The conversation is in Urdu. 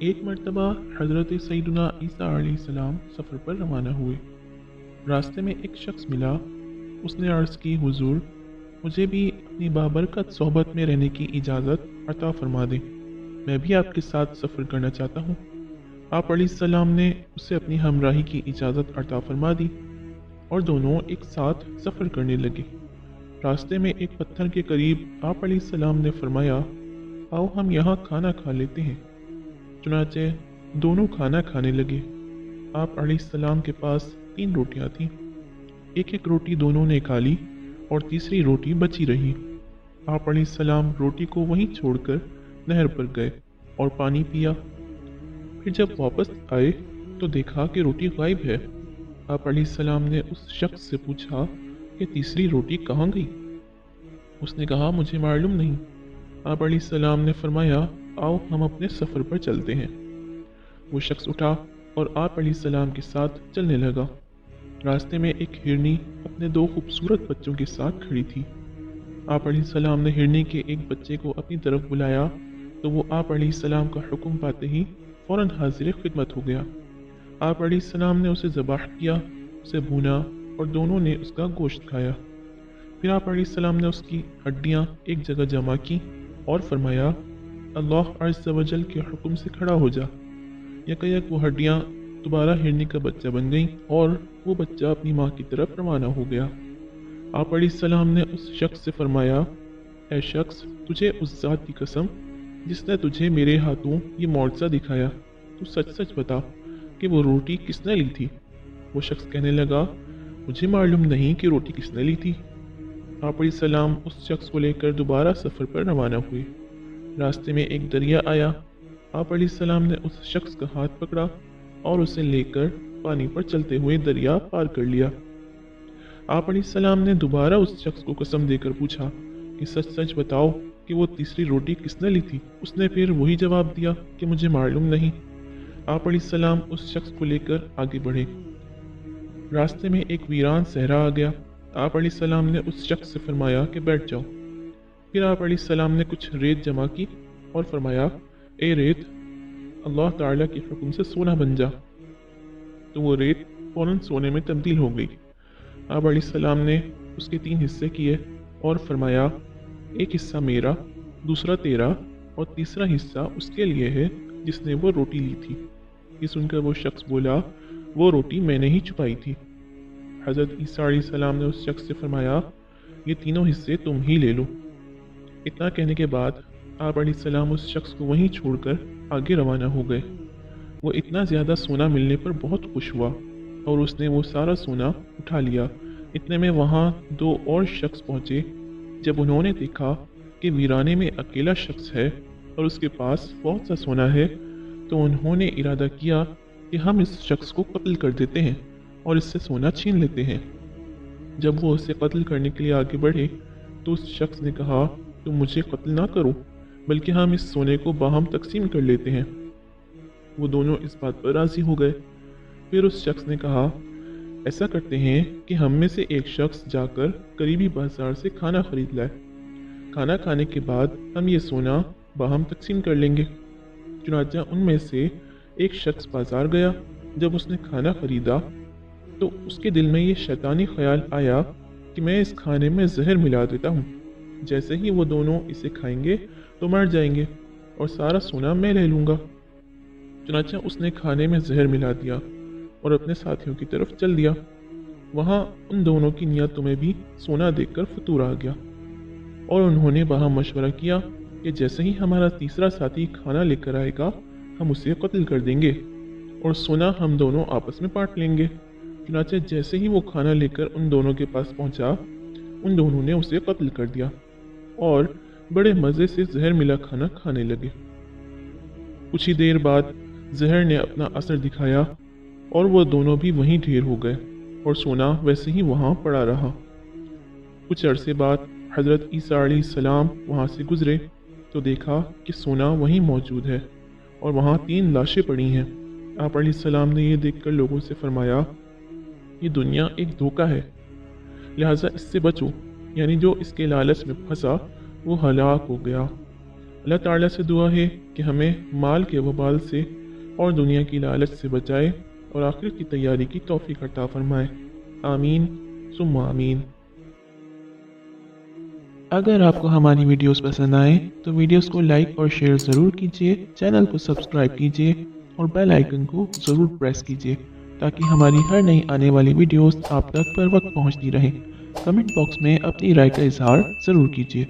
ایک مرتبہ حضرت سیدنا عیسیٰ علیہ السلام سفر پر روانہ ہوئے۔ راستے میں ایک شخص ملا۔ اس نے عرض کی، حضور، مجھے بھی اپنی بابرکت صحبت میں رہنے کی اجازت عطا فرما دیں، میں بھی آپ کے ساتھ سفر کرنا چاہتا ہوں۔ آپ علیہ السلام نے اسے اپنی ہمراہی کی اجازت عطا فرما دی اور دونوں ایک ساتھ سفر کرنے لگے۔ راستے میں ایک پتھر کے قریب آپ علیہ السلام نے فرمایا، آؤ ہم یہاں کھانا کھا لیتے ہیں۔ چنانچہ دونوں کھانا کھانے لگے۔ آپ علیہ السلام کے پاس 3 روٹیاں تھیں۔ ایک ایک روٹی دونوں نے کھا لی اور تیسری روٹی بچی رہی۔ آپ علیہ السلام روٹی کو وہیں چھوڑ کر نہر پر گئے اور پانی پیا۔ پھر جب واپس آئے تو دیکھا کہ روٹی غائب ہے۔ آپ علیہ السلام نے اس شخص سے پوچھا کہ تیسری روٹی کہاں گئی؟ اس نے کہا، مجھے معلوم نہیں۔ آپ علیہ السلام نے فرمایا، آؤ ہم اپنے سفر پر چلتے ہیں۔ وہ شخص اٹھا اور آپ علیہ السلام کے ساتھ چلنے لگا۔ راستے میں ایک ہرنی اپنے 2 خوبصورت بچوں کے ساتھ کھڑی تھی۔ آپ علیہ السلام نے ہرنی کے ایک بچے کو اپنی طرف بلایا تو وہ آپ علیہ السلام کا حکم پاتے ہی فوراً حاضر خدمت ہو گیا۔ آپ علیہ السلام نے اسے ذبح کیا، اسے بھونا اور دونوں نے اس کا گوشت کھایا۔ پھر آپ علیہ السلام نے اس کی ہڈیاں ایک جگہ جمع کی اور فرمایا، اللہ عز و جل کے حکم سے کھڑا ہو جا۔ یک وہ ہڈیاں دوبارہ ہرنی کا بچہ بن گئیں اور وہ بچہ اپنی ماں کی طرف روانہ ہو گیا۔ آپ علیہ السلام نے اس شخص سے فرمایا، اے شخص، تجھے اس ذات کی قسم جس نے تجھے میرے ہاتھوں یہ معجزہ دکھایا، تو سچ سچ بتا کہ وہ روٹی کس نے لی تھی؟ وہ شخص کہنے لگا، مجھے معلوم نہیں کہ روٹی کس نے لی تھی۔ آپ علیہ السلام اس شخص کو لے کر دوبارہ سفر پر روانہ ہوئے۔ راستے میں ایک دریا آیا۔ آپ علیہ السلام نے اس شخص کا ہاتھ پکڑا اور اسے لے کر پانی پر چلتے ہوئے دریا پار کر لیا۔ آپ علیہ السلام نے دوبارہ اس شخص کو قسم دے کر پوچھا کہ سچ سچ بتاؤ کہ وہ تیسری روٹی کس نے لی تھی؟ اس نے پھر وہی جواب دیا کہ مجھے معلوم نہیں۔ آپ علیہ السلام اس شخص کو لے کر آگے بڑھے۔ راستے میں ایک ویران صحرا آ گیا۔ آپ علیہ السلام نے اس شخص سے فرمایا کہ بیٹھ جاؤ۔ پھر آپ علیہ السلام نے کچھ ریت جمع کی اور فرمایا، اے ریت، اللہ تعالیٰ کے حکم سے سونا بن جا۔ تو وہ ریت فوراً سونے میں تبدیل ہو گئی۔ آپ علیہ السلام نے اس کے 3 حصے کیے اور فرمایا، ایک حصہ میرا، دوسرا تیرا اور تیسرا حصہ اس کے لیے ہے جس نے وہ روٹی لی تھی۔ یہ سن کر وہ شخص بولا، وہ روٹی میں نے ہی چھپائی تھی۔ حضرت عیسیٰ علیہ السلام نے اس شخص سے فرمایا، یہ تینوں حصے تم ہی لے لو۔ اتنا کہنے کے بعد آپ علیہ السلام اس شخص کو وہیں چھوڑ کر آگے روانہ ہو گئے۔ وہ اتنا زیادہ سونا ملنے پر بہت خوش ہوا اور اس نے وہ سارا سونا اٹھا لیا۔ اتنے میں وہاں 2 اور شخص پہنچے۔ جب انہوں نے دیکھا کہ ویرانے میں اکیلا شخص ہے اور اس کے پاس بہت سا سونا ہے تو انہوں نے ارادہ کیا کہ ہم اس شخص کو قتل کر دیتے ہیں اور اس سے سونا چھین لیتے ہیں۔ جب وہ اسے قتل کرنے کے لیے آگے بڑھے تو اس شخص نے کہا، تم مجھے قتل نہ کرو بلکہ ہم اس سونے کو باہم تقسیم کر لیتے ہیں۔ وہ دونوں اس بات پر راضی ہو گئے۔ پھر اس شخص نے کہا، ایسا کرتے ہیں کہ ہم میں سے ایک شخص جا کر قریبی بازار سے کھانا خرید لائے۔ کھانا کھانے کے بعد ہم یہ سونا باہم تقسیم کر لیں گے۔ چنانچہ ان میں سے ایک شخص بازار گیا۔ جب اس نے کھانا خریدا تو اس کے دل میں یہ شیطانی خیال آیا کہ میں اس کھانے میں زہر ملا دیتا ہوں، جیسے ہی وہ دونوں اسے کھائیں گے تو مر جائیں گے اور سارا سونا میں لے لوں گا۔ چنانچہ اس نے کھانے میں زہر ملا دیا اور اپنے ساتھیوں کی طرف چل دیا۔ وہاں ان دونوں کی نیتوں میں بھی سونا دیکھ کر فطور آ گیا اور انہوں نے باہم مشورہ کیا کہ جیسے ہی ہمارا تیسرا ساتھی کھانا لے کر آئے گا ہم اسے قتل کر دیں گے اور سونا ہم دونوں آپس میں بانٹ لیں گے۔ چنانچہ جیسے ہی وہ کھانا لے کر ان دونوں کے پاس پہنچا ان دونوں نے اسے قتل کر دیا اور بڑے مزے سے زہر ملا کھانا کھانے لگے۔ کچھ ہی دیر بعد زہر نے اپنا اثر دکھایا اور وہ دونوں بھی وہیں ڈھیر ہو گئے اور سونا ویسے ہی وہاں پڑا رہا۔ کچھ عرصے بعد حضرت عیسیٰ علیہ السلام وہاں سے گزرے تو دیکھا کہ سونا وہیں موجود ہے اور وہاں 3 لاشیں پڑی ہیں۔ آپ علیہ السلام نے یہ دیکھ کر لوگوں سے فرمایا، یہ دنیا ایک دھوکہ ہے، لہٰذا اس سے بچو، یعنی جو اس کے لالچ میں پھنسا وہ ہلاک ہو گیا۔ اللہ تعالیٰ سے دعا ہے کہ ہمیں مال کے وبال سے اور دنیا کی لالچ سے بچائے اور آخرت کی تیاری کی توفیق عطا فرمائے۔ آمین ثم آمین۔ اگر آپ کو ہماری ویڈیوز پسند آئیں تو ویڈیوز کو لائک اور شیئر ضرور کیجیے، چینل کو سبسکرائب کیجیے اور بیل آئیکن کو ضرور پریس کیجیے تاکہ ہماری ہر نئی آنے والی ویڈیوز آپ تک پر وقت پہنچتی رہیں۔ کمنٹ باکس میں اپنی رائے کا اظہار ضرور کیجیے۔